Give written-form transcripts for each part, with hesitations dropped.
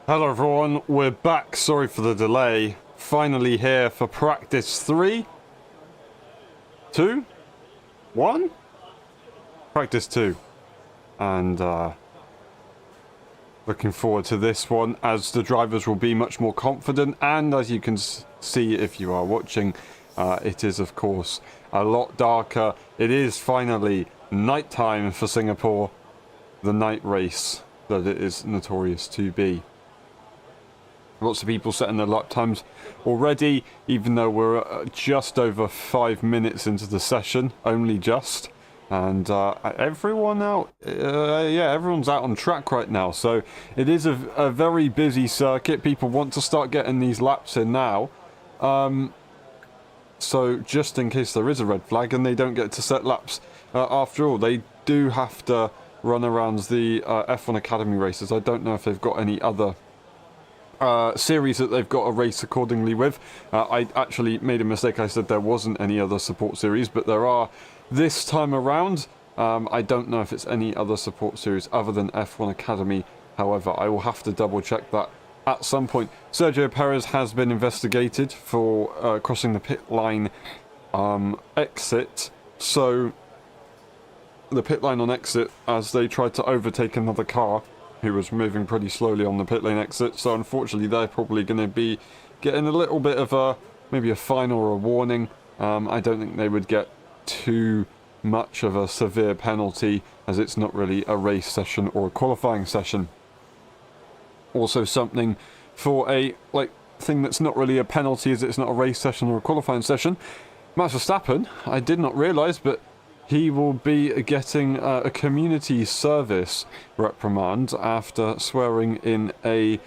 Hello everyone, we're back. Sorry for the delay. Finally here for practice 3, 2, 1? Practice 2. And looking forward to this one as the drivers will be much more confident, and as you can see if you are watching, it is of course a lot darker. It is finally nighttime for Singapore, the night race that it is notorious to be. Lots of people setting their lap times already, even though we're just over 5 minutes into the session, only just. And everyone out, everyone's out on track right now. So it is a very busy circuit. People want to start getting these laps in now. So just in case there is a red flag and they don't get to set laps, after all, they do have to run around the F1 Academy races. I don't know if they've got any other series that they've got a race accordingly with. I actually made a mistake. I said there wasn't any other support series, but there are this time around. I don't know if it's any other support series other than F1 Academy. However, I will have to double check that at some point. Sergio Perez has been investigated for crossing the pit line exit. So the pit line on exit, as they tried to overtake another car who was moving pretty slowly on the pit lane exit. So unfortunately they're probably going to be getting a little bit of maybe a fine or a warning. I don't think they would get too much of a severe penalty, as it's not really a race session or a qualifying session. Also something for a thing that's not really a penalty, as it's not a race session or a qualifying session. Max Verstappen, I did not realise, but he will be getting a community service reprimand after swearing in a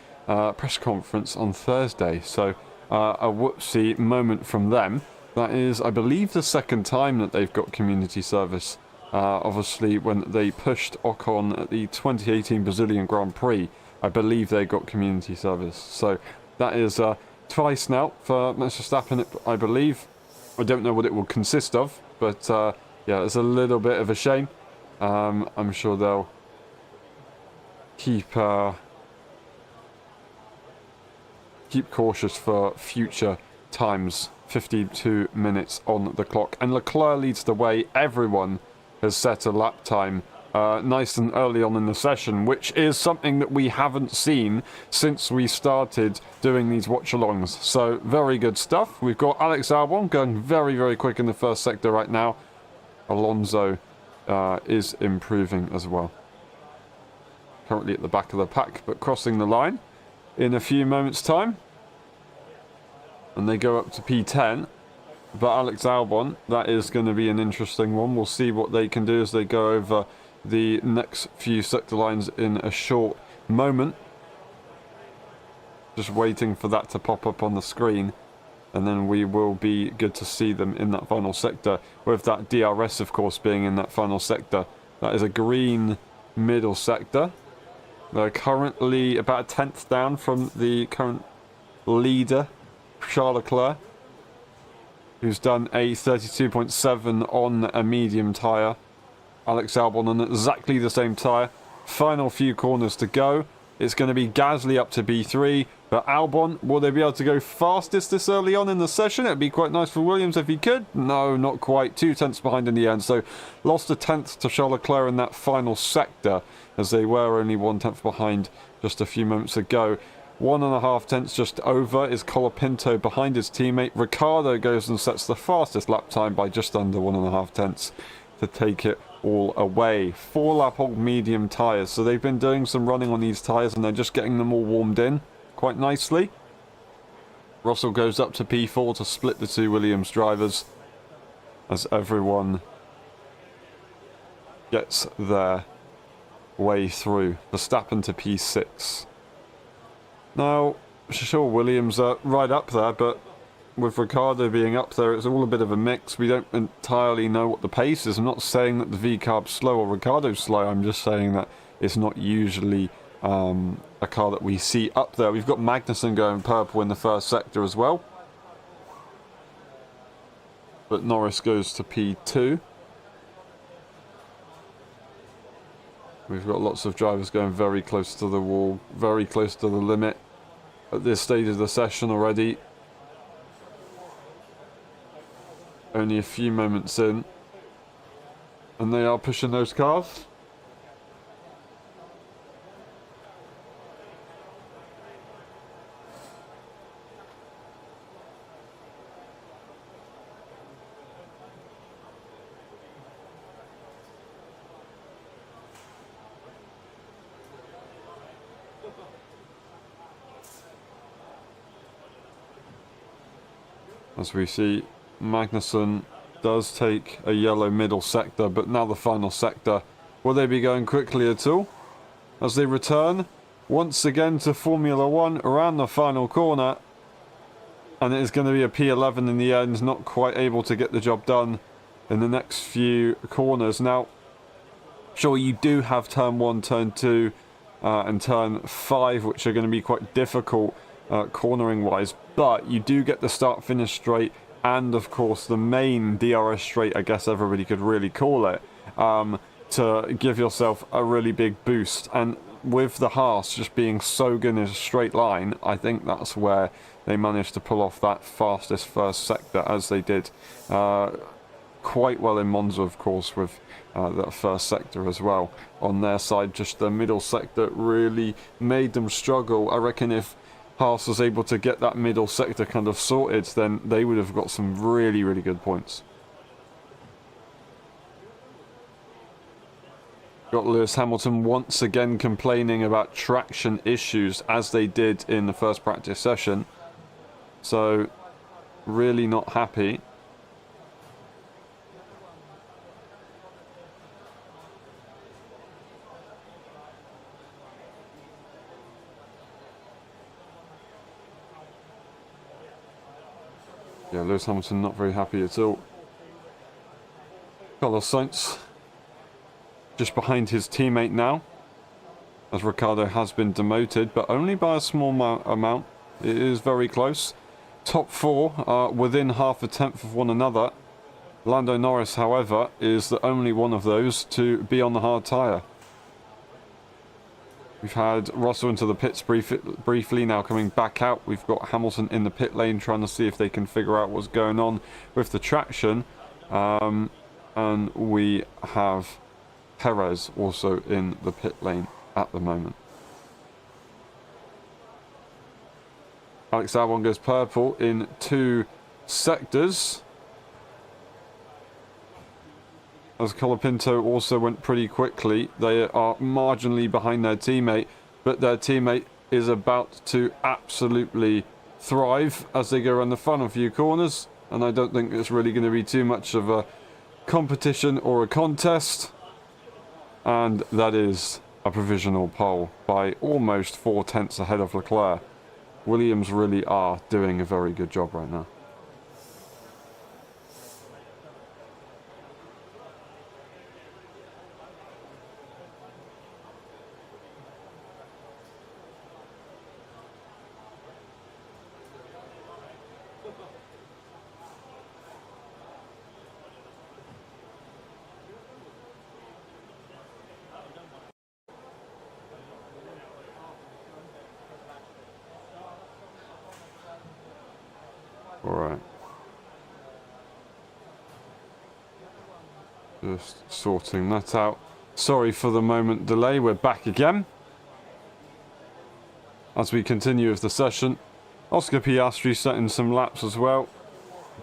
press conference on Thursday. So a whoopsie moment from them. That is, I believe, the second time that they've got community service. Obviously, when they pushed Ocon at the 2018 Brazilian Grand Prix, I believe they got community service. So that is twice now for Max Verstappen, I believe. I don't know what it will consist of, but yeah, it's a little bit of a shame. I'm sure they'll keep cautious for future times. 52 minutes on the clock, and Leclerc leads the way. Everyone has set a lap time nice and early on in the session, which is something that we haven't seen since we started doing these watch-alongs. So very good stuff. We've got Alex Albon going very, very quick in the first sector right now. Alonso is improving as well. Currently at the back of the pack, but crossing the line in a few moments' time. And they go up to P10. But Alex Albon, that is going to be an interesting one. We'll see what they can do as they go over the next few sector lines in a short moment. Just waiting for that to pop up on the screen. And then we will be good to see them in that final sector, with that DRS, of course, being in that final sector. That is a green middle sector. They're currently about a tenth down from the current leader, Charles Leclerc, who's done a 32.7 on a medium tyre. Alex Albon on exactly the same tyre. Final few corners to go. It's going to be Gasly up to B3. But Albon, will they be able to go fastest this early on in the session? It'd be quite nice for Williams if he could. No, not quite. 2 tenths behind in the end. So lost a tenth to Charles Leclerc in that final sector, as they were only 1 tenth behind just a few moments ago. 1.5 tenths just over is Colapinto behind his teammate. Ricciardo goes and sets the fastest lap time by just under 1.5 tenths to take it all away. 4-lap old medium tyres. So they've been doing some running on these tyres and they're just getting them all warmed in quite nicely. Russell goes up to P4 to split the two Williams drivers as everyone gets their way through. Verstappen to P6. Now, sure, Williams are right up there, but with Ricciardo being up there, it's all a bit of a mix. We don't entirely know what the pace is. I'm not saying that the V-carb's slow or Ricciardo's slow. I'm just saying that it's not usually a car that we see up there. We've got Magnussen going purple in the first sector as well. But Norris goes to P2. We've got lots of drivers going very close to the wall, very close to the limit at this stage of the session already. Only a few moments in, and they are pushing those cars. As we see, Magnussen does take a yellow middle sector, but now the final sector. Will they be going quickly at all? As they return once again to Formula 1 around the final corner. And it is going to be a P11 in the end, not quite able to get the job done in the next few corners. Now, sure, you do have turn 1, turn 2 and turn 5, which are going to be quite difficult cornering wise, but you do get the start finish straight, and of course the main DRS straight, I guess everybody could really call it, to give yourself a really big boost. And with the Haas just being so good in a straight line, I think that's where they managed to pull off that fastest first sector, as they did quite well in Monza, of course, with that first sector as well. On their side, just the middle sector really made them struggle. I reckon if Haas was able to get that middle sector kind of sorted, then they would have got some really, really good points. Got Lewis Hamilton once again complaining about traction issues, as they did in the first practice session. So, really not happy. Yeah, Lewis Hamilton not very happy at all. Carlos Sainz just behind his teammate now, as Ricciardo has been demoted, but only by a small amount. It is very close. Top 4 are within half a tenth of one another. Lando Norris, however, is the only one of those to be on the hard tyre. We've had Russell into the pits briefly, now coming back out. We've got Hamilton in the pit lane trying to see if they can figure out what's going on with the traction. And we have Perez also in the pit lane at the moment. Alex Albon goes purple in 2 sectors. As Colapinto also went pretty quickly. They are marginally behind their teammate, but their teammate is about to absolutely thrive as they go around the final few corners. And I don't think it's really going to be too much of a competition or a contest. And that is a provisional pole by almost 4 tenths ahead of Leclerc. Williams really are doing a very good job right now. Alright. Just sorting that out. Sorry for the moment delay, we're back again. As we continue with the session. Oscar Piastri setting some laps as well,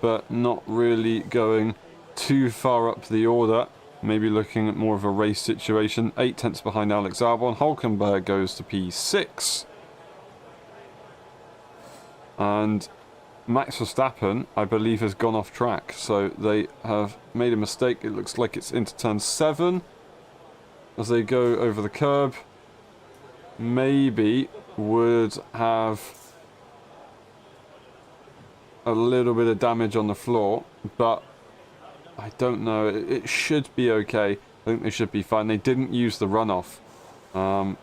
but not really going too far up the order. Maybe looking at more of a race situation. 8 tenths behind Alex Albon. Hülkenberg goes to P6. And Max Verstappen, I believe, has gone off track, so they have made a mistake. It looks like it's into turn 7 as they go over the curb. Maybe would have a little bit of damage on the floor, but I don't know. It should be okay. I think they should be fine. They didn't use the runoff,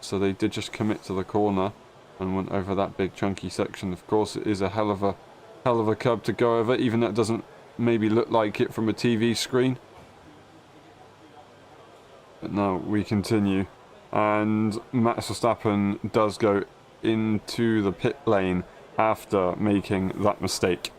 so they did just commit to the corner and went over that big chunky section. Of course, it is a hell of a curb to go over, even though it doesn't maybe look like it from a TV screen. But no, we continue. and Max Verstappen does go into the pit lane after making that mistake.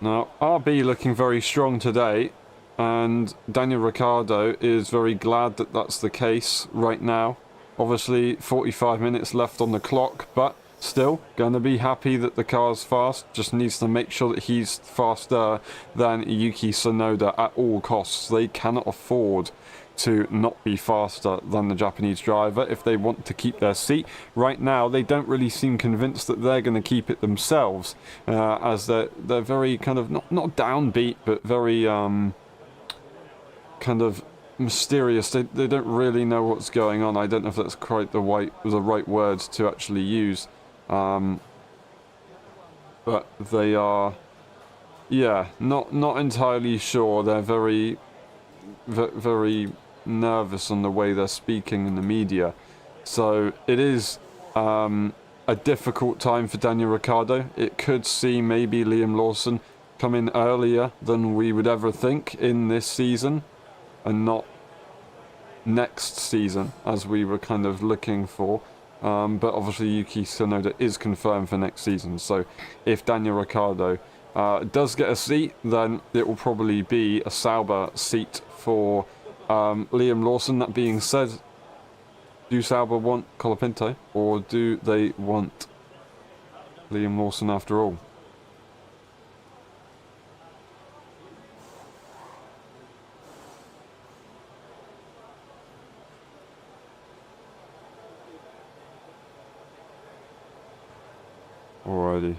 Now, RB looking very strong today, and Daniel Ricciardo is very glad that that's the case right now. Obviously, 45 minutes left on the clock, but still going to be happy that the car's fast. Just needs to make sure that he's faster than Yuki Tsunoda at all costs. They cannot afford to not be faster than the Japanese driver if they want to keep their seat. Right now, they don't really seem convinced that they're going to keep it themselves, as they're very kind of not downbeat, but very kind of mysterious. They don't really know what's going on. I don't know if that's quite the right words to actually use, but they are, yeah, not entirely sure. They're very nervous on the way they're speaking in the media. So it is a difficult time for Daniel Ricciardo. It could see maybe Liam Lawson come in earlier than we would ever think in this season, and not next season as we were kind of looking for. But obviously Yuki Tsunoda is confirmed for next season. So if Daniel Ricciardo does get a seat, then it will probably be a Sauber seat for Liam Lawson. That being said, do Sauber want Colapinto, or do they want Liam Lawson after all? Alrighty.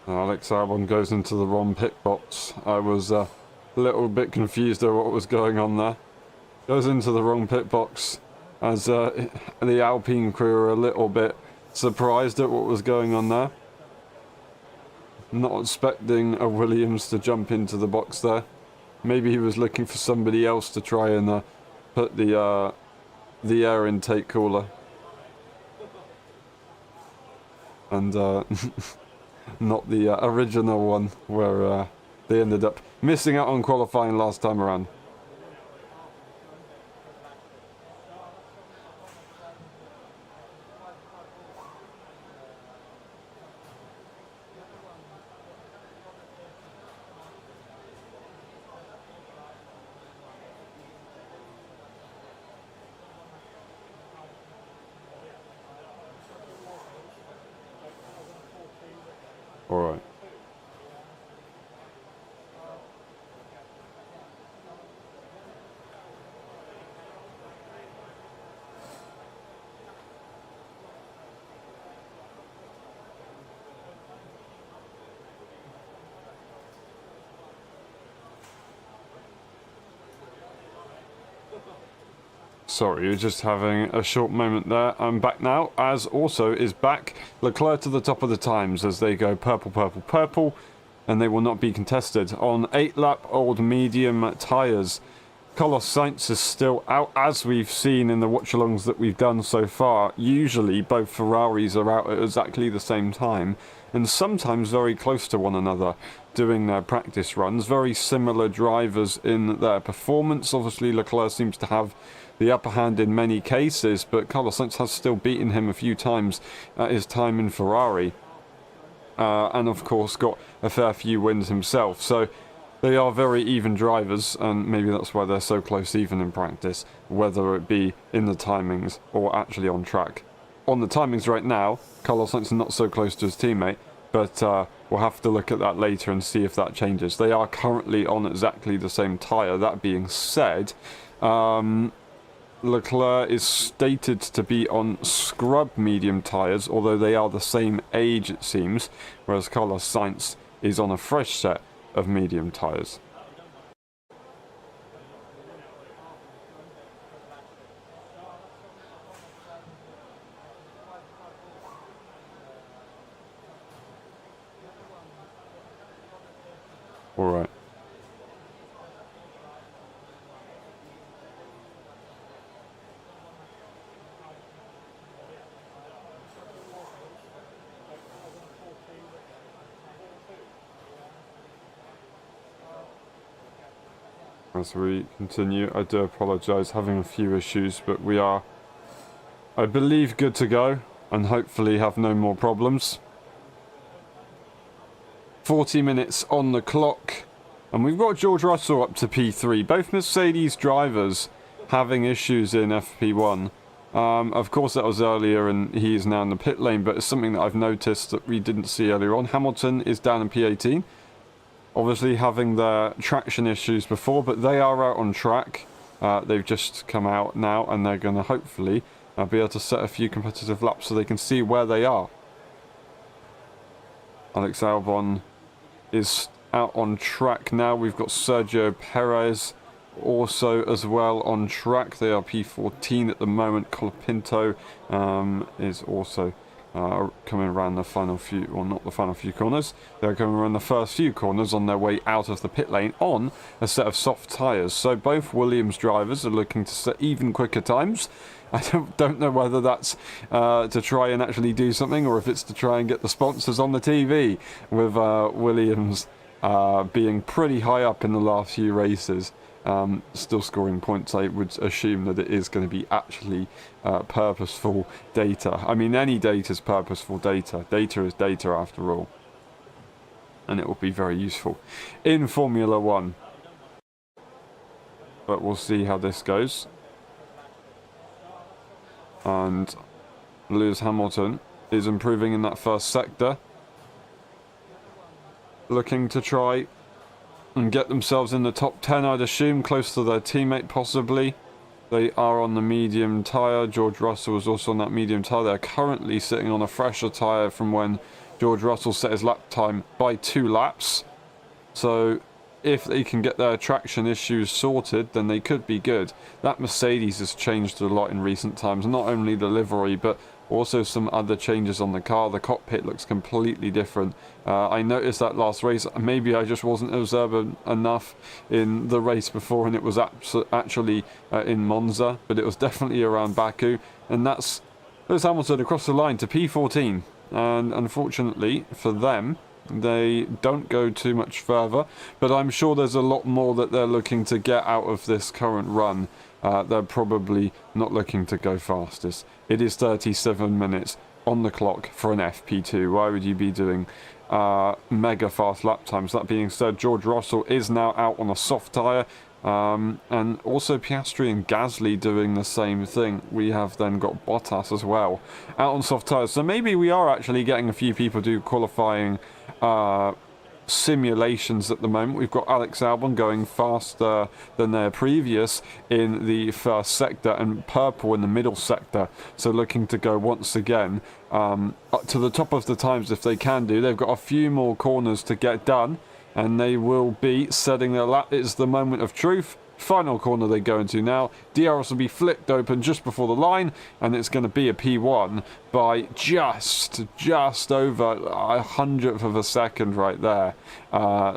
Alex Albon goes into the wrong pit box. I was a little bit confused at what was going on there. Goes into the wrong pit box, as the Alpine crew are a little bit surprised at what was going on there. Not expecting a Williams to jump into the box there. Maybe he was looking for somebody else to try and put the air intake cooler. And not the original one where they ended up missing out on qualifying last time around. Alright. Sorry, you're just having a short moment there. I'm back now, as also is back Leclerc to the top of the times as they go purple, purple, purple, and they will not be contested. On 8-lap old medium tyres, Carlos Sainz is still out, as we've seen in the watch-alongs that we've done so far. Usually both Ferraris are out at exactly the same time, and sometimes very close to one another doing their practice runs. Very similar drivers in their performance. Obviously Leclerc seems to have the upper hand in many cases, but Carlos Sainz has still beaten him a few times at his time in Ferrari, and of course got a fair few wins himself. So they are very even drivers, and maybe that's why they're so close even in practice, whether it be in the timings or actually on track. On the timings right now, Carlos Sainz is not so close to his teammate, but we'll have to look at that later and see if that changes. They are currently on exactly the same tyre. That being said, Leclerc is stated to be on scrub medium tyres, although they are the same age it seems, whereas Carlos Sainz is on a fresh set of medium tyres. Alright. as we continue. I do apologise, having a few issues, but we are, I believe, good to go and hopefully have no more problems. 40 minutes on the clock, and we've got George Russell up to P3. Both Mercedes drivers having issues in FP1. Of course that was earlier and he is now in the pit lane, but it's something that I've noticed that we didn't see earlier on. Hamilton is down in P18, obviously having their traction issues before, but they are out on track. They've just come out now and they're going to hopefully be able to set a few competitive laps so they can see where they are. Alex Albon is out on track now. We've got Sergio Perez also as well on track. They are P14 at the moment. Colapinto is also coming around the final few, or not the final few corners. They're coming around the first few corners on their way out of the pit lane on a set of soft tyres. So both Williams drivers are looking to set even quicker times. I don't know whether that's to try and actually do something, or if it's to try and get the sponsors on the TV, with Williams being pretty high up in the last few races. Still scoring points. I would assume that it is going to be actually purposeful data. I mean, any data is purposeful data. Data is data after all. And it will be very useful in Formula 1. But we'll see how this goes. And Lewis Hamilton is improving in that first sector. Looking to try and get themselves in the top 10, I'd assume, close to their teammate possibly. They are on the medium tyre. George Russell is also on that medium tyre. They're currently sitting on a fresher tyre from when George Russell set his lap time by 2 laps. So if they can get their traction issues sorted, then they could be good. That Mercedes has changed a lot in recent times, not only the livery, but also some other changes on the car. The cockpit looks completely different. I noticed that last race. Maybe I just wasn't observant enough in the race before, and it was actually in Monza, but it was definitely around Baku. And that's Lewis Hamilton across the line to P14. And unfortunately for them, they don't go too much further, but I'm sure there's a lot more that they're looking to get out of this current run. They're probably not looking to go fastest. It is 37 minutes on the clock for an FP2. Why would you be doing mega fast lap times? That being said, George Russell is now out on a soft tyre, and also Piastri and Gasly doing the same thing. We have then got Bottas as well out on soft tyres. So maybe we are actually getting a few people do qualifying simulations at the moment. We've got Alex Albon going faster than their previous in the first sector, and purple in the middle sector, so looking to go once again up to the top of the times if they can do. They've got a few more corners to get done and they will be setting their lap. It's the moment of truth. Final corner they go into now. DRS will be flicked open just before the line, and it's going to be a P1 by just over a hundredth of a second right there.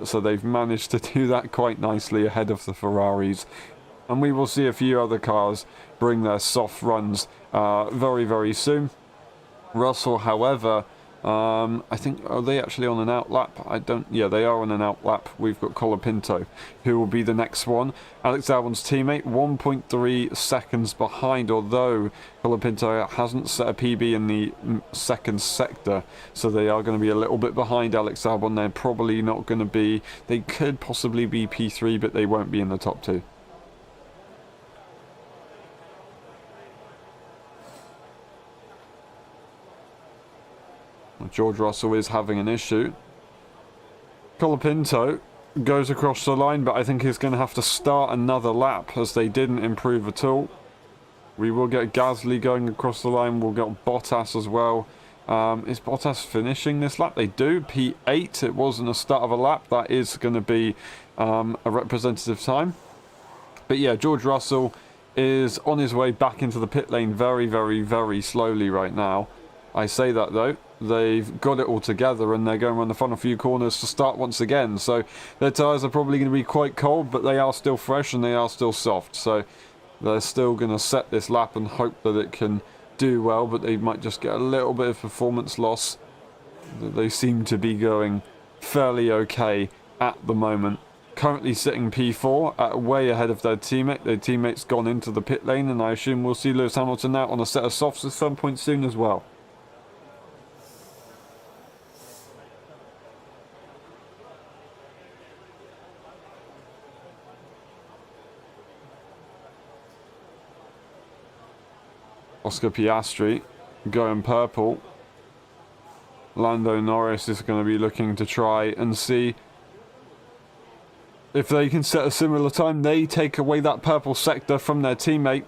So they've managed to do that quite nicely ahead of the Ferraris. And we will see a few other cars bring their soft runs very, very soon. Russell, however, I think, are they actually on an outlap? Yeah, they are on an outlap. We've got Colapinto, who will be the next one. Alex Albon's teammate, 1.3 seconds behind, although Colapinto hasn't set a PB in the second sector, so they are going to be a little bit behind Alex Albon. They're probably not going to be, they could possibly be P3, but they won't be in the top 2. George Russell is having an issue. Colapinto goes across the line, but I think he's going to have to start another lap as they didn't improve at all. We will get Gasly going across the line. We'll get Bottas as well. Is Bottas finishing this lap? They do. P8. It wasn't a start of a lap. That is going to be a representative time. But yeah, George Russell is on his way back into the pit lane very, very, very slowly right now. I say that though. They've got it all together and they're going around the final few corners to start once again. So their tyres are probably going to be quite cold, but they are still fresh and they are still soft. So they're still going to set this lap and hope that it can do well, but they might just get a little bit of performance loss. They seem to be going fairly okay at the moment. currently sitting P4, way ahead of their teammate. Their teammate's gone into the pit lane, and I assume we'll see Lewis Hamilton out on a set of softs at some point soon as well. Oscar Piastri going purple. Lando Norris is going to be looking to try and see if they can set a similar time. They take away that purple sector from their teammate.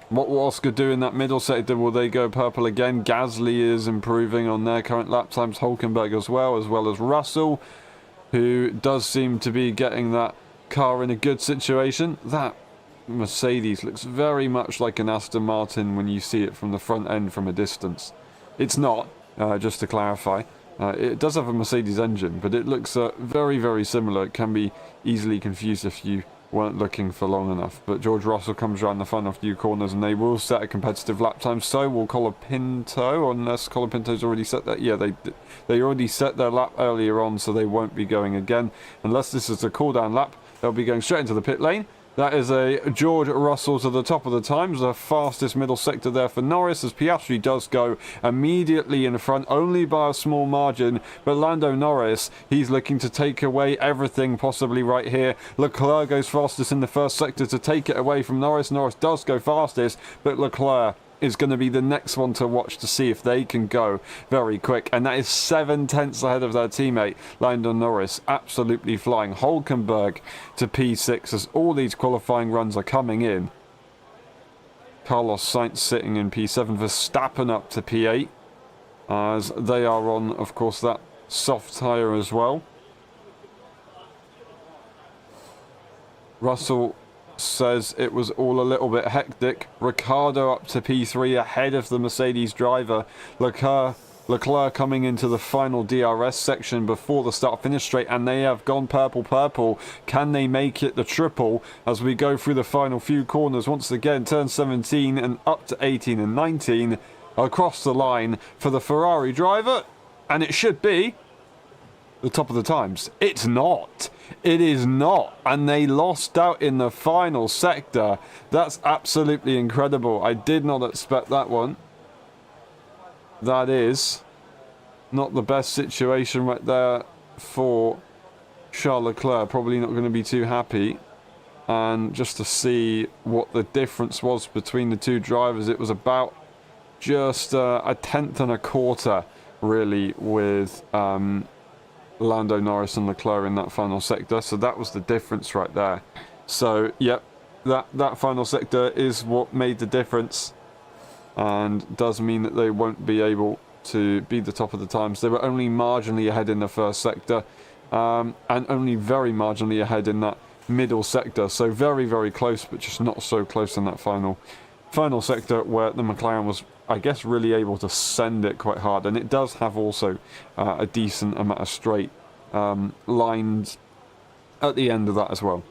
What will Oscar do in that middle sector? Will they go purple again? Gasly is improving on their current lap times. Hülkenberg as well as Russell, who does seem to be getting that car in a good situation. That Mercedes looks very much like an Aston Martin when you see it from the front end from a distance. It's not, just to clarify. It does have a Mercedes engine, but it looks very, very similar. It can be easily confused if you weren't looking for long enough. But George Russell comes around the final few corners, and they will set a competitive lap time. So will Colapinto, unless Colapinto's already set that. Yeah, they already set their lap earlier on, so they won't be going again. Unless this is a cool-down lap, they'll be going straight into the pit lane. That is a George Russell to the top of the times, the fastest middle sector there for Norris, as Piastri does go immediately in front, only by a small margin. But Lando Norris, he's looking to take away everything possibly right here. Leclerc goes fastest in the first sector to take it away from Norris. Norris does go fastest, but Leclerc is going to be the next one to watch to see if they can go very quick, and that is 7 tenths ahead of their teammate Lando Norris. Absolutely flying. Hülkenberg to P6 as all these qualifying runs are coming in. Carlos Sainz sitting in P7. Verstappen up to P8 as they are on, of course, that soft tyre as well. Russell says it was all a little bit hectic. Ricciardo up to P3 ahead of the Mercedes driver. Leclerc coming into the final DRS section before the start-finish straight, and they have gone purple. Can they make it the triple as we go through the final few corners? Once again, turn 17 and up to 18 and 19 across the line for the Ferrari driver, and it should be the top of the times. It's not. It is not. And they lost out in the final sector. That's absolutely incredible. I did not expect that one. That is not the best situation right there for Charles Leclerc. Probably not going to be too happy. And just to see what the difference was between the two drivers, it was about just a tenth and a quarter, really, with Lando Norris and Leclerc in that final sector. So that was the difference right there. So yep, that final sector is what made the difference, and does mean that they won't be able to be the top of the times. They were only marginally ahead in the first sector, and only very marginally ahead in that middle sector. So very, very close, but just not so close in that final sector where the McLaren was, I guess, really able to send it quite hard. And it does have also a decent amount of straight lines at the end of that as well.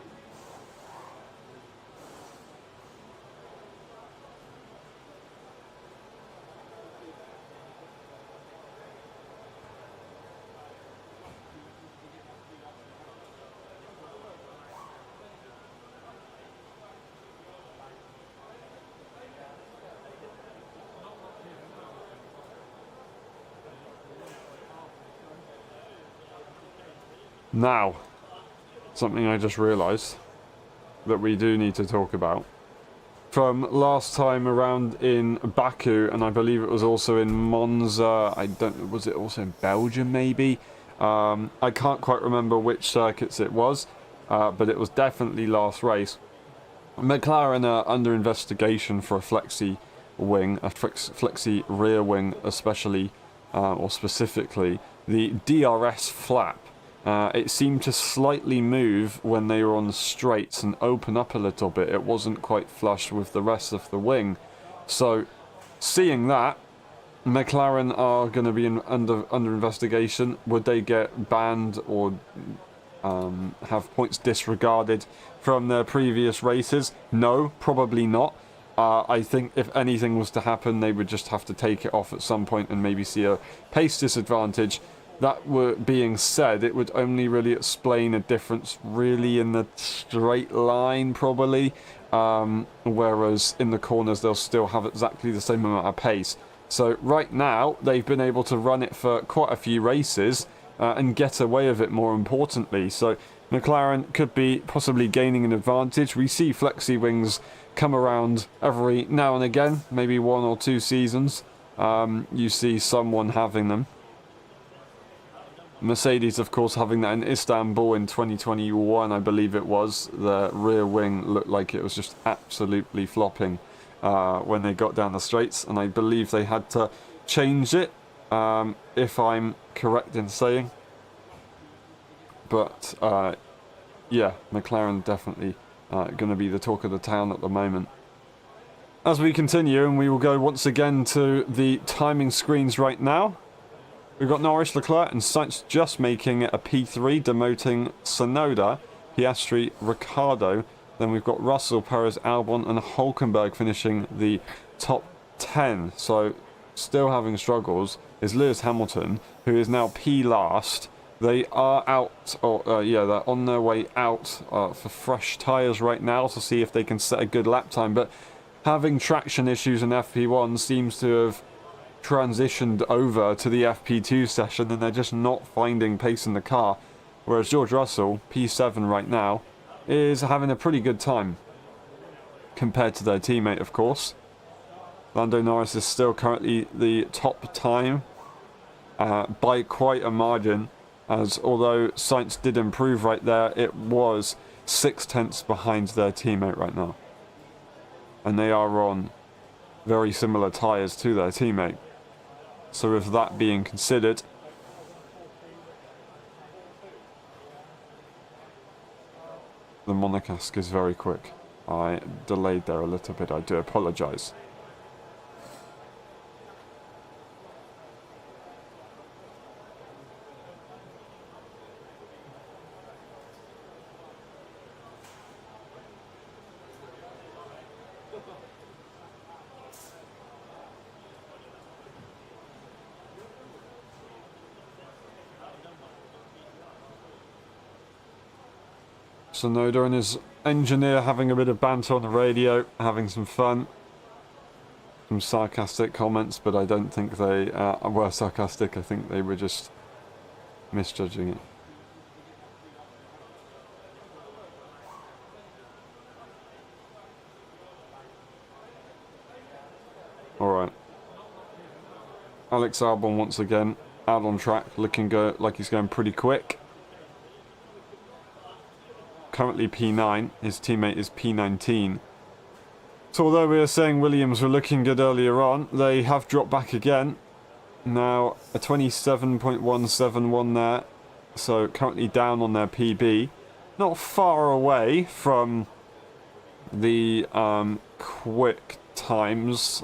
Now, something I just realised that we do need to talk about. From last time around in Baku, and I believe it was also in Monza, was it also in Belgium maybe? I can't quite remember which circuits it was, but it was definitely last race. McLaren are under investigation for a flexi wing, a flexi rear wing especially, or specifically, the DRS flap. It seemed to slightly move when they were on the straights and open up a little bit. It wasn't quite flush with the rest of the wing. So, seeing that, McLaren are going to be under investigation. Would they get banned or have points disregarded from their previous races? No, probably not. I think if anything was to happen, they would just have to take it off at some point and maybe see a pace disadvantage. that were being said, it would only really explain a difference really in the straight line probably, whereas in the corners they'll still have exactly the same amount of pace. So right now they've been able to run it for quite a few races and get away with it, more importantly. So McLaren could be possibly gaining an advantage. We see flexi wings come around every now and again, maybe 1 or 2 seasons. You see someone having them. Mercedes, of course, having that in Istanbul in 2021, I believe it was. The rear wing looked like it was just absolutely flopping when they got down the straights, and I believe they had to change it, if I'm correct in saying. But, yeah, McLaren definitely going to be the talk of the town at the moment. As we continue, and we will go once again to the timing screens right now. We've got Norris, Leclerc and Sainz just making it a P3, demoting Tsunoda, Piastri, Ricciardo. Then we've got Russell, Perez, Albon and Hulkenberg finishing the top 10. So still having struggles is Lewis Hamilton, who is now P last. They are out, or yeah, they're on their way out for fresh tyres right now to see if they can set a good lap time. But having traction issues in FP1 seems to have transitioned over to the FP2 session, and they're just not finding pace in the car. Whereas George Russell, P7 right now, is having a pretty good time compared to their teammate, of course. Lando Norris is still currently the top time by quite a margin, as although Sainz did improve right there, it was 6/10 behind their teammate right now. And they are on very similar tyres to their teammate. So with that being considered, the Monegasque is very quick. I delayed there a little bit, I do apologise. Tsunoda and his engineer having a bit of banter on the radio, having some fun. Some sarcastic comments, but I don't think they were sarcastic. I think they were just misjudging it. Alright. Alex Albon once again out on track, looking like he's going pretty quick. Currently P9, his teammate is P19. So although we were saying Williams were looking good earlier on, they have dropped back again. Now a 27.171 there, so currently down on their PB. Not far away from the quick times.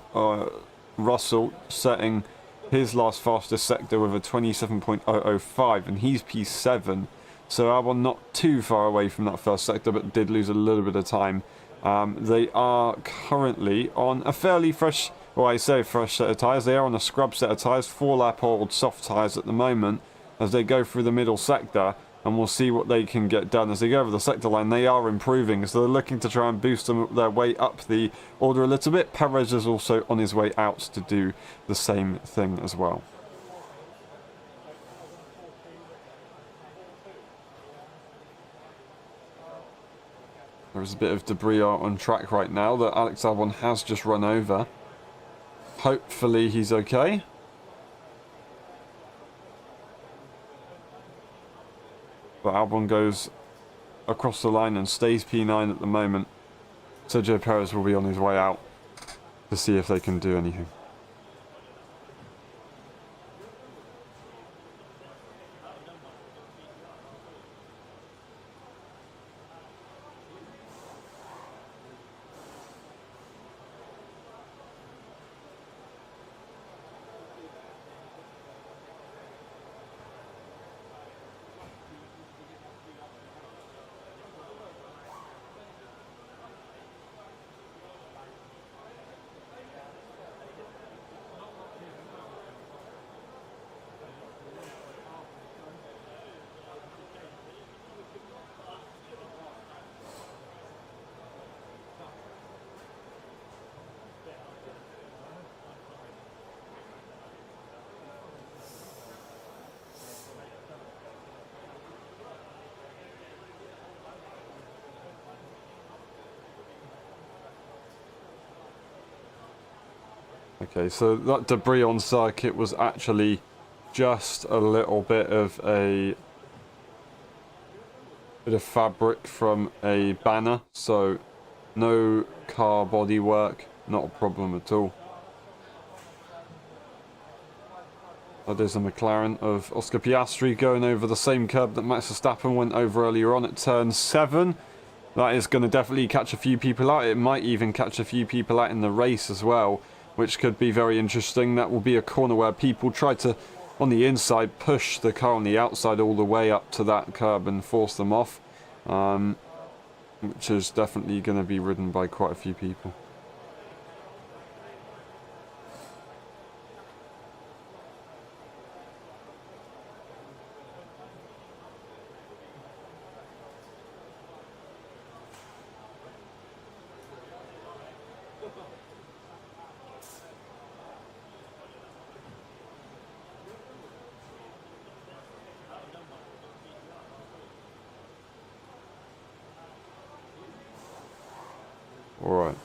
Russell setting his last fastest sector with a 27.005, and he's P7. So Albon not too far away from that first sector, but did lose a little bit of time. They are currently on a fairly fresh, well, I say fresh set of tyres. They are on a scrub set of tyres, 4-lap old soft tyres at the moment, as they go through the middle sector, and we'll see what they can get done. As they go over the sector line, they are improving, so they're looking to try and boost their way up the order a little bit. Perez is also on his way out to do the same thing as well. There's a bit of debris on track right now that Alex Albon has just run over. Hopefully he's okay. But Albon goes across the line and stays P9 at the moment. Sergio Perez will be on his way out to see if they can do anything. Okay, so that debris on circuit was actually just a little bit of fabric from a banner, so no car body work, not a problem at all. That is a McLaren of Oscar Piastri going over the same curb that Max Verstappen went over earlier on at turn 7. That is going to definitely catch a few people out. It might even catch a few people out in the race as well, which could be very interesting. That will be a corner where people try to, on the inside, push the car on the outside all the way up to that curb and force them off, which is definitely going to be ridden by quite a few people. Alright.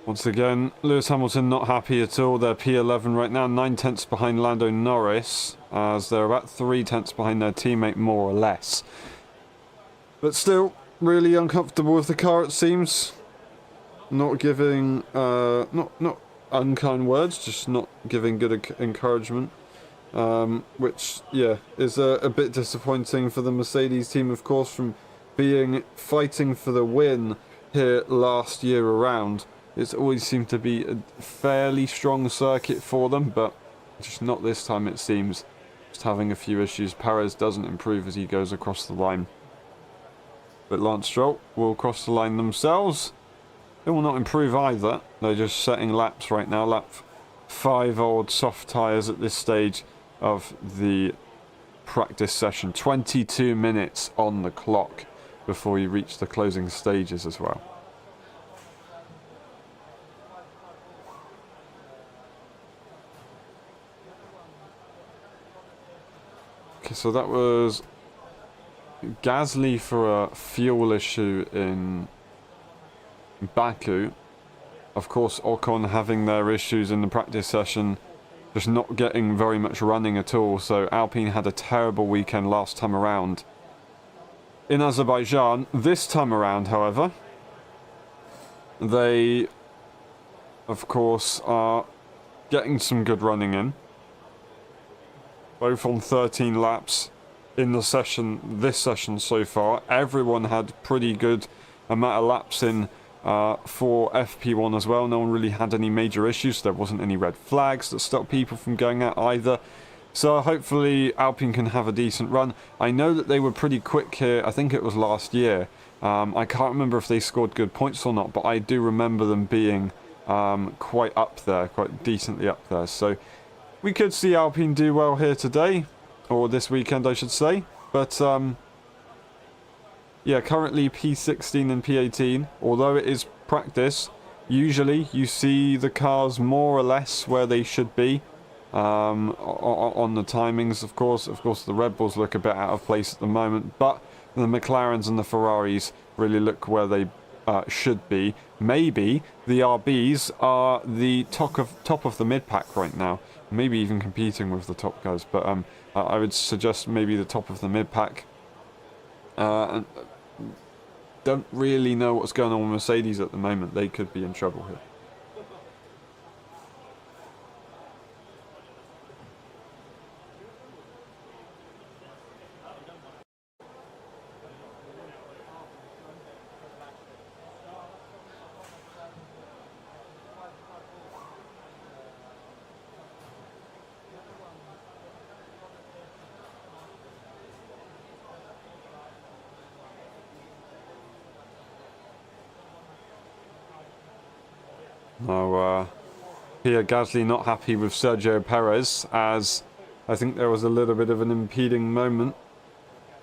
Once again, Lewis Hamilton not happy at all. They're P11 right now, 9 tenths behind Lando Norris, as they're about 3 tenths behind their teammate, more or less. But still, really uncomfortable with the car, it seems. Not giving, not unkind words, just not giving good encouragement. Which, yeah, is a bit disappointing for the Mercedes team, of course, from fighting for the win here last year around. It's always seemed to be a fairly strong circuit for them, but just not this time, it seems. Just having a few issues. Perez doesn't improve as he goes across the line. But Lance Stroll will cross the line themselves. They will not improve either. They're just setting laps right now. Lap 5 old soft tyres at this stage of the practice session. 22 minutes on the clock before you reach the closing stages as well. Okay, so that was Gasly for a fuel issue in Baku. Of course, Ocon having their issues in the practice session, just not getting very much running at all. So Alpine had a terrible weekend last time around in Azerbaijan. This time around, however, they, of course, are getting some good running in. Both on 13 laps in the session, this session so far. Everyone had pretty good amount of laps in for FP1 as well. No one really had any major issues. There wasn't any red flags that stopped people from going out either. So hopefully Alpine can have a decent run. I know that they were pretty quick here. I think it was last year. I can't remember if they scored good points or not, but I do remember them being quite up there, quite decently up there. So we could see Alpine do well here today, or this weekend I should say. But yeah, currently P16 and P18, although it is practice, usually you see the cars more or less where they should be on the timings, of course. Of course, the Red Bulls look a bit out of place at the moment, but the McLarens and the Ferraris really look where they should be. Maybe the RBs are the top of the mid-pack right now, maybe even competing with the top guys, but I would suggest maybe the top of the mid-pack. Don't really know what's going on with Mercedes at the moment. They could be in trouble here. Now, Pierre Gasly not happy with Sergio Perez, as I think there was a little bit of an impeding moment.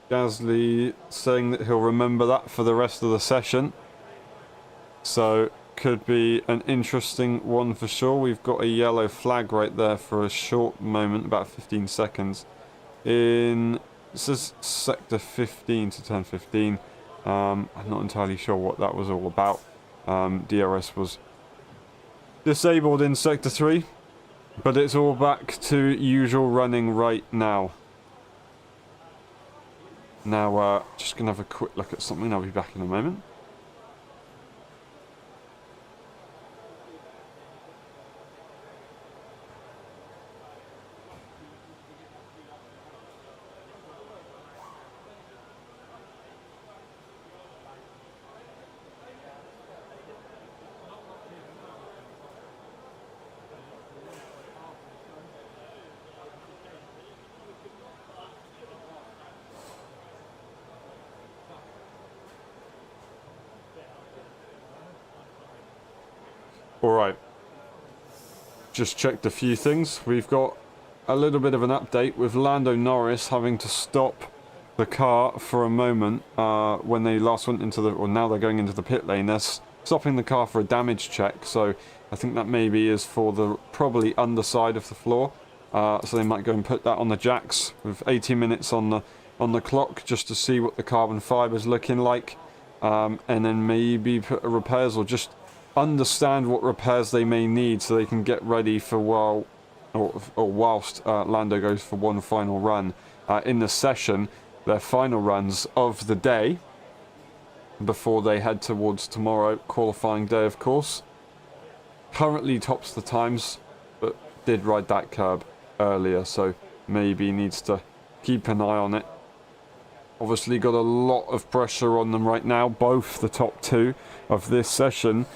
Gasly saying that he'll remember that for the rest of the session. So, could be an interesting one for sure. We've got a yellow flag right there for a short moment, about 15 seconds. This is sector 15 to turn 15. I'm not entirely sure what that was all about. DRS was disabled in Sector 3. But it's all back to usual running right now. Now, just going to have a quick look at something. I'll be back in a moment. Alright, just checked a few things. We've got a little bit of an update with Lando Norris having to stop the car for a moment when they last went into the, or now they're going into the pit lane. They're stopping the car for a damage check, so I think that maybe is for the probably underside of the floor. So they might go and put that on the jacks with 18 minutes on the clock just to see what the carbon fiber's looking like, and then maybe put a repairs or just understand what repairs they may need so they can get ready for whilst Lando goes for one final run in the session, their final runs of the day before they head towards tomorrow, qualifying day of course. Currently tops the times, but did ride that curb earlier, so maybe needs to keep an eye on it. Obviously got a lot of pressure on them right now, both the top two of this session.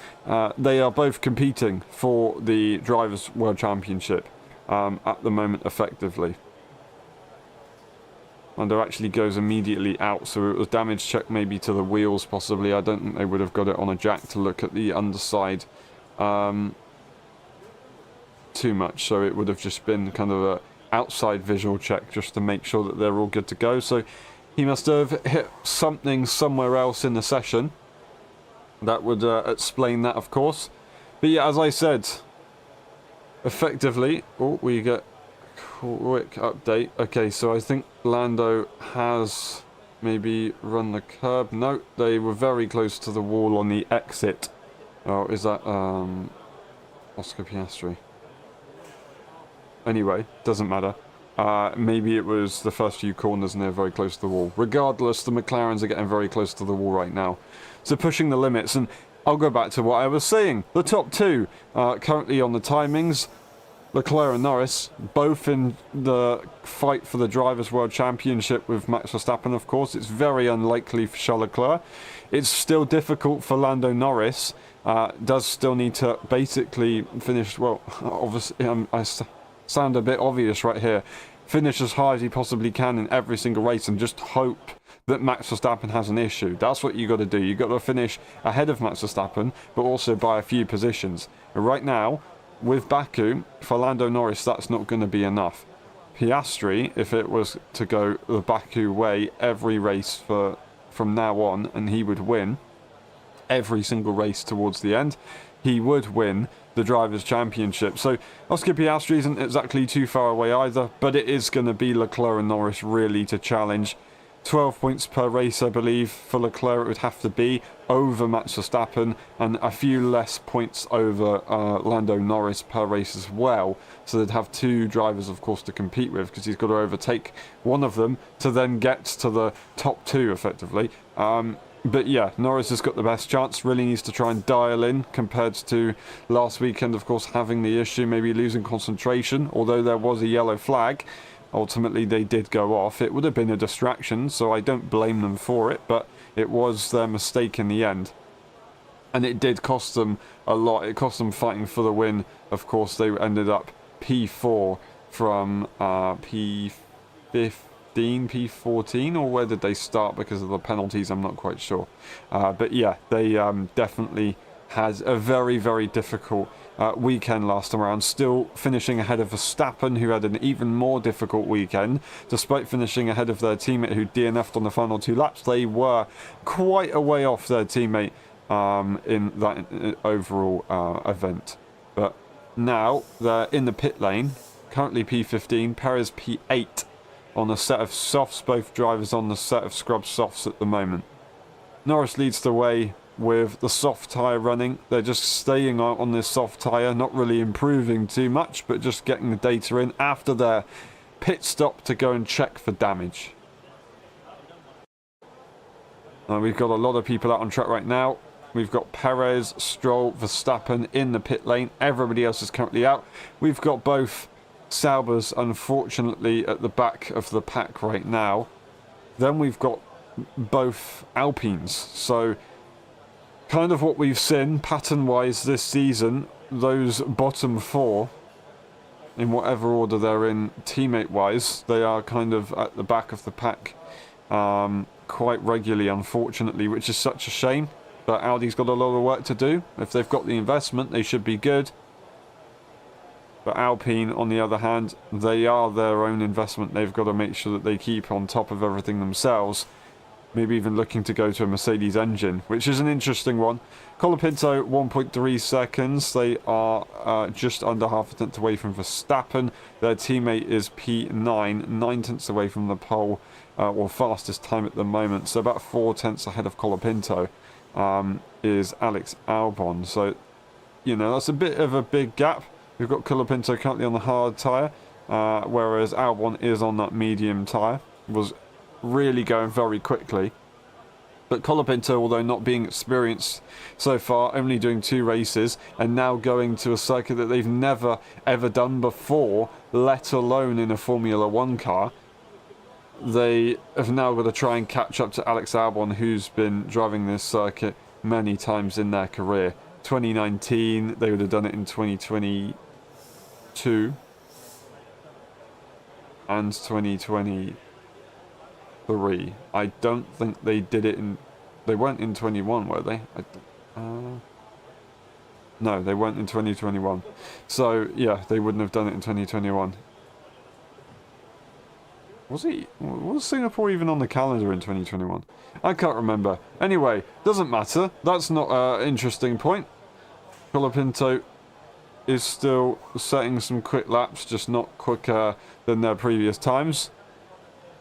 They are both competing for the Drivers' World Championship at the moment effectively. Lando actually goes immediately out, so it was damage check maybe to the wheels possibly. I don't think they would have got it on a jack to look at the underside too much, so it would have just been kind of a outside visual check just to make sure that they're all good to go. So he must have hit something somewhere else in the session. That would explain that, of course. But yeah, as I said, effectively, we get a quick update. Okay, so I think Lando has maybe run the curb. No, they were very close to the wall on the exit. Oh, is that Oscar Piastri? Anyway, doesn't matter. Maybe it was the first few corners and they're very close to the wall. Regardless, the McLarens are getting very close to the wall right now. So pushing the limits, and I'll go back to what I was saying. The top two, currently on the timings, Leclerc and Norris, both in the fight for the Drivers' World Championship with Max Verstappen, of course. It's very unlikely for Charles Leclerc. It's still difficult for Lando Norris. Does still need to basically finish, well, obviously, I sound a bit obvious right here. Finish as high as he possibly can in every single race and just hope that Max Verstappen has an issue. That's what you got to do. You got to finish ahead of Max Verstappen, but also by a few positions. And right now, with Baku, for Lando Norris, that's not going to be enough. Piastri, if it was to go the Baku way every race from now on, and he would win every single race towards the end, he would win the Drivers' Championship. So Oscar Piastri isn't exactly too far away either, but it is going to be Leclerc and Norris really to challenge. 12 points per race, I believe, for Leclerc it would have to be, over Max Verstappen, and a few less points over Lando Norris per race as well. So they'd have two drivers, of course, to compete with, because he's got to overtake one of them to then get to the top two, effectively. But yeah, Norris has got the best chance, really needs to try and dial in compared to last weekend, of course, having the issue, maybe losing concentration, although there was a yellow flag. Ultimately, they did go off. It would have been a distraction, so I don't blame them for it, but it was their mistake in the end. And it did cost them a lot. It cost them fighting for the win. Of course, they ended up P4 from P15, P14, or where did they start because of the penalties? I'm not quite sure. But yeah, they definitely had a very, very difficult weekend last time around, still finishing ahead of Verstappen, who had an even more difficult weekend. Despite finishing ahead of their teammate who DNF'd on the final two laps, they were quite a way off their teammate in that overall event. But now they're in the pit lane, currently P15, Perez P8 on a set of softs, both drivers on the set of scrub softs at the moment. Norris leads the way with the soft tyre running. They're just staying on this soft tyre, not really improving too much, but just getting the data in after their pit stop to go and check for damage. We've got a lot of people out on track right now. We've got Perez, Stroll, Verstappen in the pit lane. Everybody else is currently out. We've got both Saubers, unfortunately, at the back of the pack right now. Then we've got both Alpines. So, kind of what we've seen pattern-wise this season, those bottom four, in whatever order they're in teammate-wise, they are kind of at the back of the pack quite regularly, unfortunately, which is such a shame. But Audi's got a lot of work to do. If they've got the investment, they should be good. But Alpine, on the other hand, they are their own investment. They've got to make sure that they keep on top of everything themselves. Maybe even looking to go to a Mercedes engine, which is an interesting one. Colapinto, 1.3 seconds. They are just under half a tenth away from Verstappen. Their teammate is P9, 9 tenths away from the pole, or fastest time at the moment. So about 4 tenths ahead of Colapinto is Alex Albon. So, you know, that's a bit of a big gap. We've got Colapinto currently on the hard tyre, whereas Albon is on that medium tyre. Was really going very quickly. But Colapinto, although not being experienced so far, only doing 2 races, and now going to a circuit that they've never ever done before, let alone in a Formula 1 car, they have now got to try and catch up to Alex Albon, who's been driving this circuit many times in their career. 2019, they would have done it in 2022 and 2023. I don't think they did it in... They weren't in 21, were they? No, they weren't in 2021. So, yeah, they wouldn't have done it in 2021. Was Singapore even on the calendar in 2021? I can't remember. Anyway, doesn't matter. That's not an interesting point. Colapinto is still setting some quick laps, just not quicker than their previous times.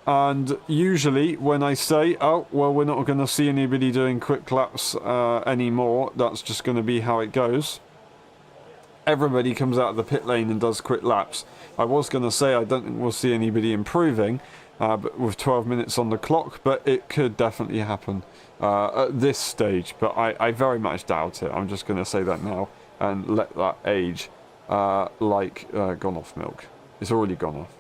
And usually when I say, oh, well, we're not going to see anybody doing quick laps anymore, that's just going to be how it goes. Everybody comes out of the pit lane and does quick laps. I was going to say I don't think we'll see anybody improving but with 12 minutes on the clock, but it could definitely happen at this stage. But I very much doubt it. I'm just going to say that now and let that age like gone off milk. It's already gone off.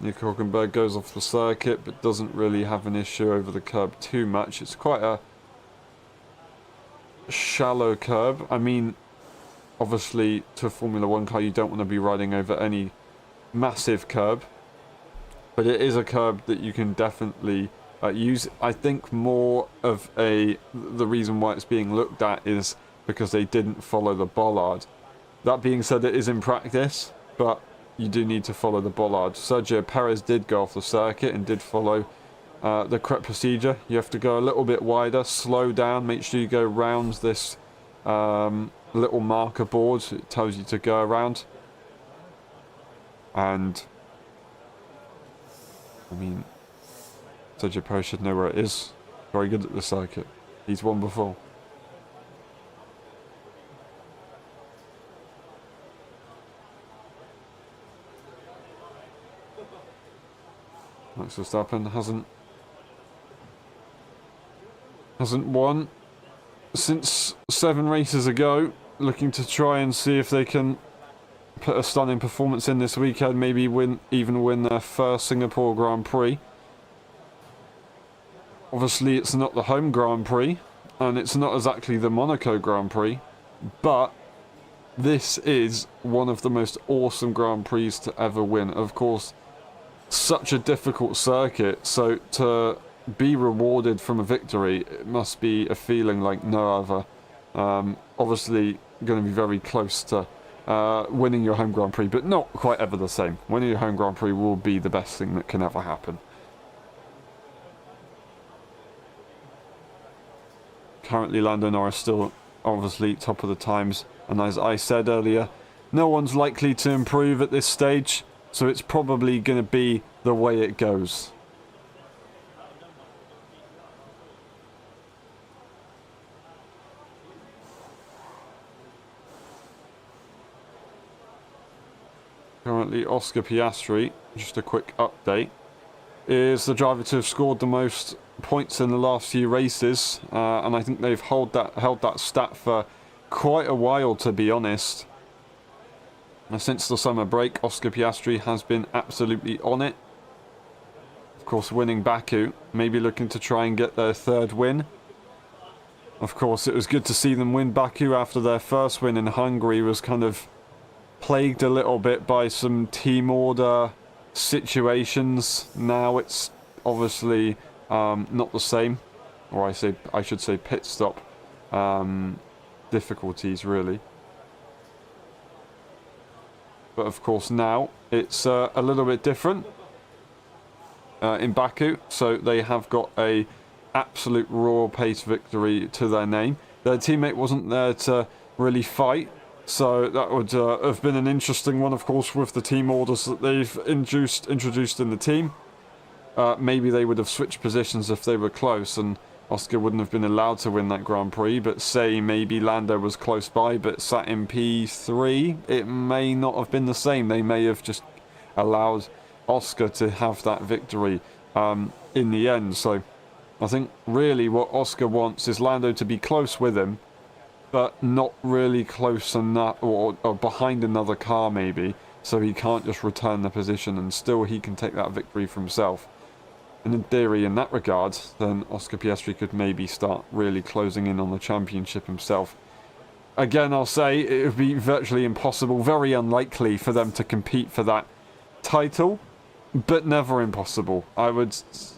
Nick Hülkenberg goes off the circuit, but doesn't really have an issue over the curb too much. It's quite a shallow curb. I mean, obviously, to a Formula 1 car, you don't want to be riding over any massive curb. But it is a curb that you can definitely use. I think more of the reason why it's being looked at is because they didn't follow the bollard. That being said, it is in practice, but you do need to follow the bollard. Sergio Perez did go off the circuit and did follow the correct procedure. You have to go a little bit wider, slow down, make sure you go round this little marker board. It tells you to go around. And, I mean, Sergio Perez should know where it is. Very good at the circuit. He's won before. Max Verstappen hasn't won since 7 races ago. Looking to try and see if they can put a stunning performance in this weekend. Maybe even win their first Singapore Grand Prix. Obviously, it's not the home Grand Prix, and it's not exactly the Monaco Grand Prix, but this is one of the most awesome Grand Prix to ever win. Of course, such a difficult circuit, so to be rewarded from a victory, it must be a feeling like no other. Obviously going to be very close to winning your home Grand Prix, but not quite ever the same. Winning your home Grand Prix will be the best thing that can ever happen. Currently Lando Norris still obviously top of the times. And as I said earlier, no one's likely to improve at this stage, so it's probably going to be the way it goes. Currently, Oscar Piastri, just a quick update, is the driver to have scored the most points in the last few races, and I think they've held that stat for quite a while, to be honest. Since the summer break, Oscar Piastri has been absolutely on it. Of course, winning Baku, maybe looking to try and get their third win. Of course, it was good to see them win Baku after their first win in Hungary was kind of plagued a little bit by some team order situations. Now it's obviously not the same, or I should say pit stop difficulties, really. But of course now it's a little bit different in Baku, so they have got a absolute raw pace victory to their name. Their teammate wasn't there to really fight, so that would have been an interesting one, of course, with the team orders that they've introduced in the team. Maybe they would have switched positions if they were close, and Oscar wouldn't have been allowed to win that Grand Prix, but say maybe Lando was close by but sat in P3, it may not have been the same. They may have just allowed Oscar to have that victory in the end. So I think really what Oscar wants is Lando to be close with him, but not really close enough, or behind another car maybe, so he can't just return the position and still he can take that victory for himself. And in theory, in that regard, then Oscar Piastri could maybe start really closing in on the championship himself. Again, I'll say it would be virtually impossible, very unlikely for them to compete for that title, but never impossible. I would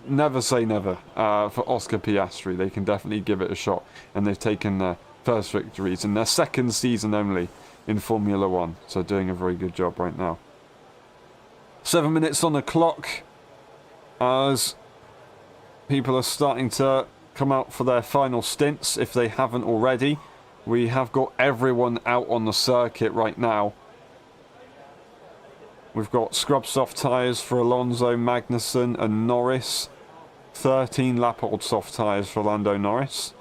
never say never for Oscar Piastri. They can definitely give it a shot, and they've taken their first victories in their second season only in Formula 1, so doing a very good job right now. 7 minutes on the clock as people are starting to come out for their final stints, if they haven't already. We have got everyone out on the circuit right now. We've got scrub soft tyres for Alonso, Magnussen and Norris. 13 lap old soft tyres for Lando Norris.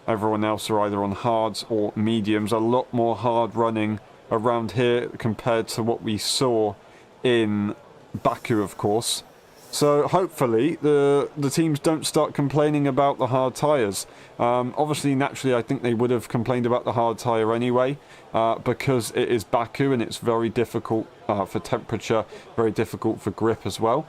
Everyone else are either on hards or mediums. A lot more hard running around here compared to what we saw in Baku, of course. So hopefully the teams don't start complaining about the hard tyres. Obviously, naturally, I think they would have complained about the hard tyre anyway, because it is Baku and it's very difficult for temperature, very difficult for grip as well.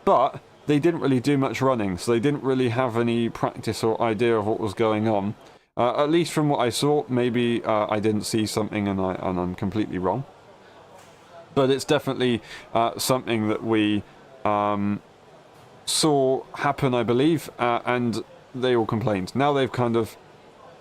But they didn't really do much running, so they didn't really have any practice or idea of what was going on. At least from what I saw, maybe I didn't see something and I'm completely wrong. But it's definitely something that we saw happen, I believe, and they all complained. Now they've kind of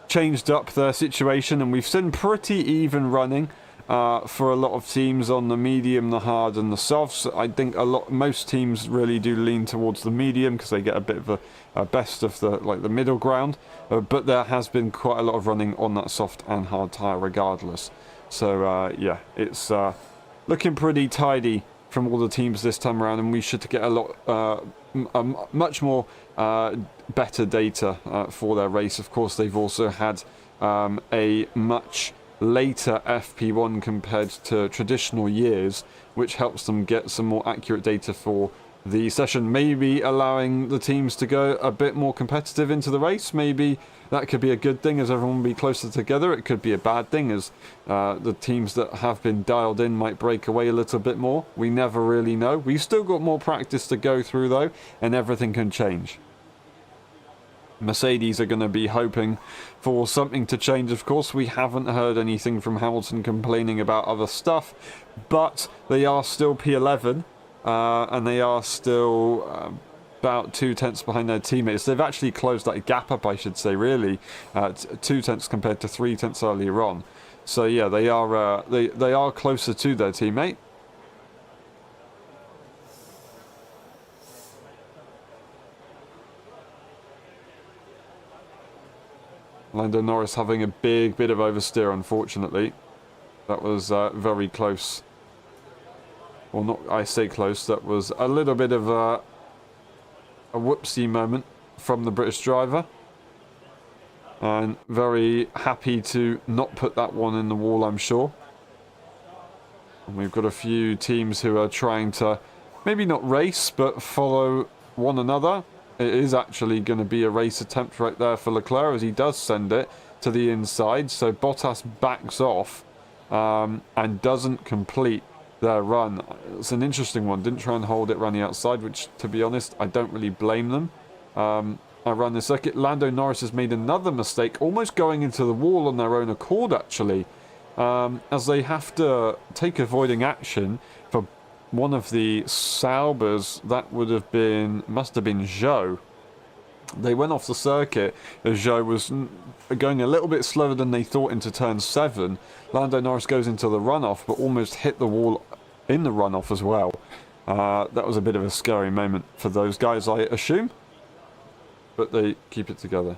changed up their situation, and we've seen pretty even running for a lot of teams on the medium, the hard, and the softs. I think most teams really do lean towards the medium because they get a bit of a best of the middle ground. But there has been quite a lot of running on that soft and hard tire, regardless. So yeah, it's looking pretty tidy from all the teams this time around, and we should get a lot, much more better data for their race. Of course, they've also had a much later FP1 compared to traditional years, which helps them get some more accurate data for the session, maybe allowing the teams to go a bit more competitive into the race. Maybe that could be a good thing as everyone will be closer together. It could be a bad thing as the teams that have been dialed in might break away a little bit more. We never really know. We've still got more practice to go through though, and everything can change. Mercedes are going to be hoping for something to change. Of course, we haven't heard anything from Hamilton complaining about other stuff, but they are still P11 and they are still about 2 tenths behind their teammates. They've actually closed that gap up, I should say, really, 2 tenths compared to 3 tenths earlier on. So yeah, they are closer to their teammate. Lando Norris having a big bit of oversteer, unfortunately. That was very close. Well, not I say close, that was a little bit of a whoopsie moment from the British driver. And very happy to not put that one in the wall, I'm sure. And we've got a few teams who are trying to maybe not race, but follow one another. It is actually going to be a race attempt right there for Leclerc as he does send it to the inside. So Bottas backs off and doesn't complete their run. It's an interesting one. Didn't try and hold it around the outside, which, to be honest, I don't really blame them. I run the circuit. Lando Norris has made another mistake, almost going into the wall on their own accord, actually, as they have to take avoiding action for one of the Saubers. That would have been, must have been Zhou. They went off the circuit as Zhou was going a little bit slower than they thought into turn 7. Lando Norris goes into the runoff, but almost hit the wall in the runoff as well. That was a bit of a scary moment for those guys, I assume. But they keep it together.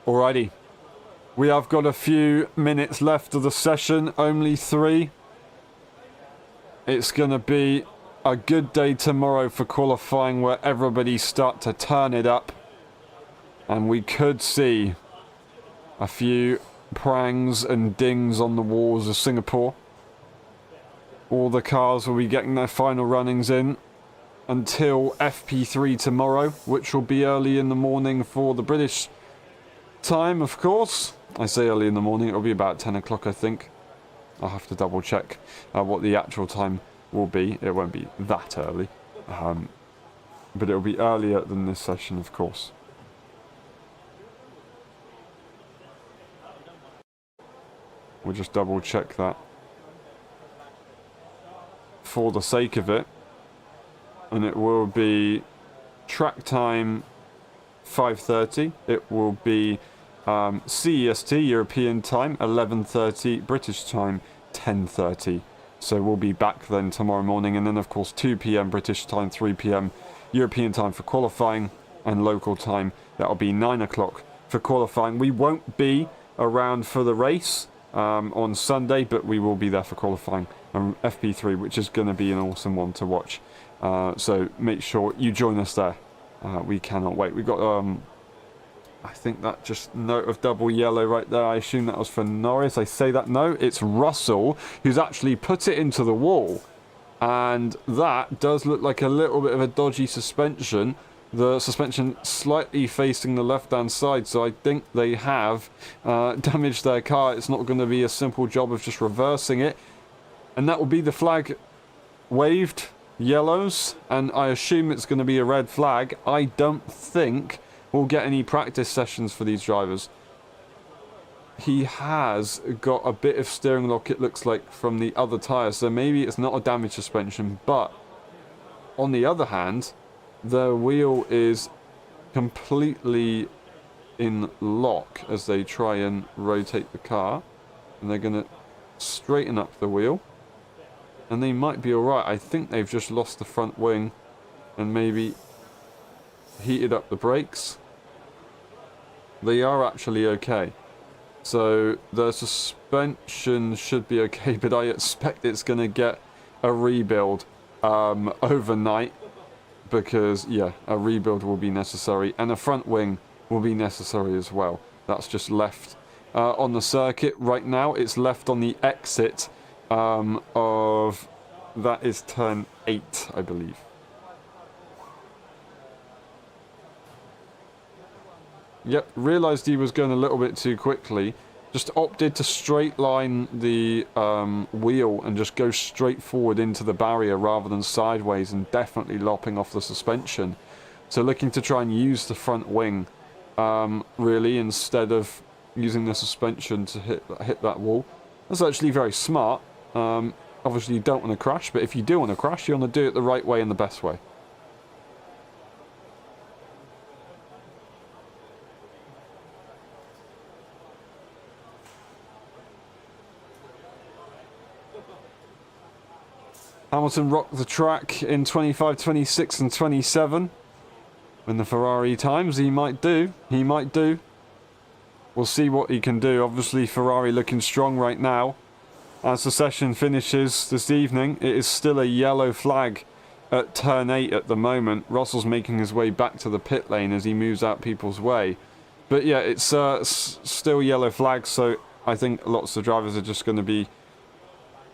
Alrighty. We have got a few minutes left of the session, only 3. It's going to be a good day tomorrow for qualifying where everybody start to turn it up. And we could see a few prangs and dings on the walls of Singapore. All the cars will be getting their final runnings in until FP3 tomorrow, which will be early in the morning for the British time, of course. I say early in the morning, it'll be about 10 o'clock, I think. I'll have to double check what the actual time will be. It won't be that early, but it'll be earlier than this session, of course. We'll just double check that for the sake of it. And it will be track time 5:30. It will be CEST, European time, 11:30, British time, 10:30. So we'll be back then tomorrow morning. And then, of course, 2 p.m. British time, 3 p.m. European time for qualifying. And local time, that'll be 9 o'clock for qualifying. We won't be around for the race on Sunday, but we will be there for qualifying on FP3, which is going to be an awesome one to watch. So make sure you join us there. We cannot wait. We've got, I think that just note of double yellow right there. I assume that was for Norris. I say that no, it's Russell who's actually put it into the wall. And that does look like a little bit of a dodgy suspension. The suspension slightly facing the left-hand side, so I think they have damaged their car. It's not going to be a simple job of just reversing it. And that will be the flag waved, yellows, and I assume it's going to be a red flag. I don't think we'll get any practice sessions for these drivers. He has got a bit of steering lock, it looks like, from the other tyre, so maybe it's not a damaged suspension, but on the other hand, the wheel is completely in lock as they try and rotate the car, and they're going to straighten up the wheel, and they might be alright. I think they've just lost the front wing and maybe heated up the brakes. They are actually okay, so the suspension should be okay, but I expect it's going to get a rebuild overnight. Because, yeah, a rebuild will be necessary. And a front wing will be necessary as well. That's just left on the circuit. Right now, it's left on the exit of... That is turn 8, I believe. Yep, realised he was going a little bit too quickly. Just opted to straight line the wheel and just go straight forward into the barrier rather than sideways, and definitely lopping off the suspension. So looking to try and use the front wing really, instead of using the suspension to hit that wall. That's actually very smart. Obviously you don't want to crash, but if you do want to crash, you want to do it the right way and the best way. Hamilton rocked the track in 25, 26 and 27. When the Ferrari times, he might do. He might do. We'll see what he can do. Obviously, Ferrari looking strong right now. As the session finishes this evening, it is still a yellow flag at turn 8 at the moment. Russell's making his way back to the pit lane as he moves out people's way. But yeah, it's still yellow flag, so I think lots of drivers are just going to be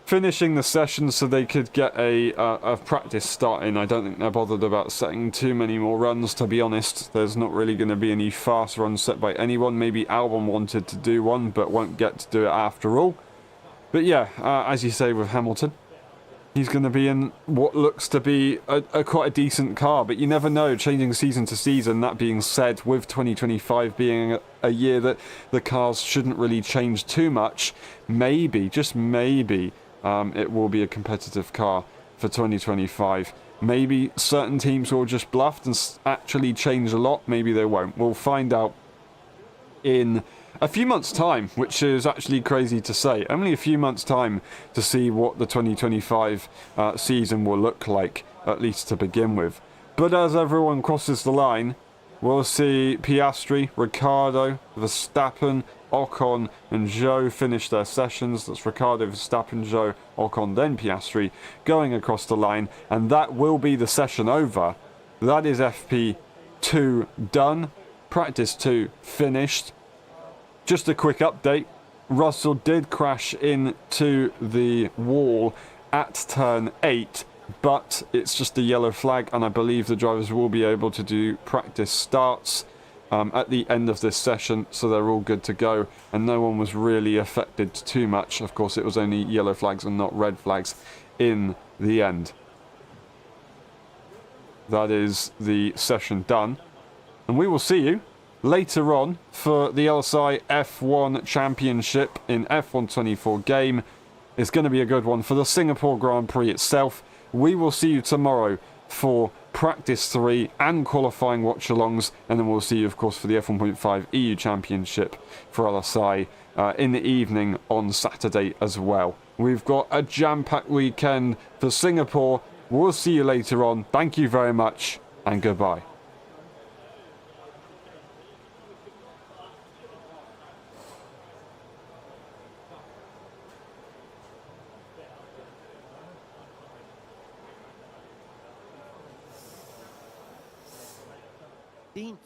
finishing the session so they could get a practice start in. I don't think they're bothered about setting too many more runs, to be honest. There's not really going to be any fast runs set by anyone. Maybe Albon wanted to do one, but won't get to do it after all. But yeah, as you say with Hamilton, he's going to be in what looks to be a quite a decent car, but you never know, changing season to season. That being said, with 2025 being a year that the cars shouldn't really change too much, maybe, just maybe, it will be a competitive car for 2025. Maybe certain teams will just bluff and actually change a lot. Maybe they won't. We'll find out in a few months' time, which is actually crazy to say. Only a few months' time to see what the 2025 season will look like, at least to begin with. But as everyone crosses the line, we'll see Piastri, Ricciardo, Verstappen, Ocon and Zhou finish their sessions. That's Ricciardo, Verstappen, Zhou, Ocon, then Piastri going across the line. And that will be the session over. That is FP2 done. Practice 2 finished. Just a quick update. Russell did crash into the wall at turn 8. But it's just a yellow flag, and I believe the drivers will be able to do practice starts at the end of this session, so they're all good to go, and no one was really affected too much. Of course, it was only yellow flags and not red flags in the end. That is the session done, and we will see you later on for the LSI F1 Championship in F1 24 game. It's going to be a good one for the Singapore Grand Prix itself. We will see you tomorrow for practice 3 and qualifying watch-alongs, and then we'll see you, of course, for the F1.5 EU Championship for LSI in the evening on Saturday as well. We've got a jam-packed weekend for Singapore. We'll see you later on. Thank you very much, and goodbye. Dean.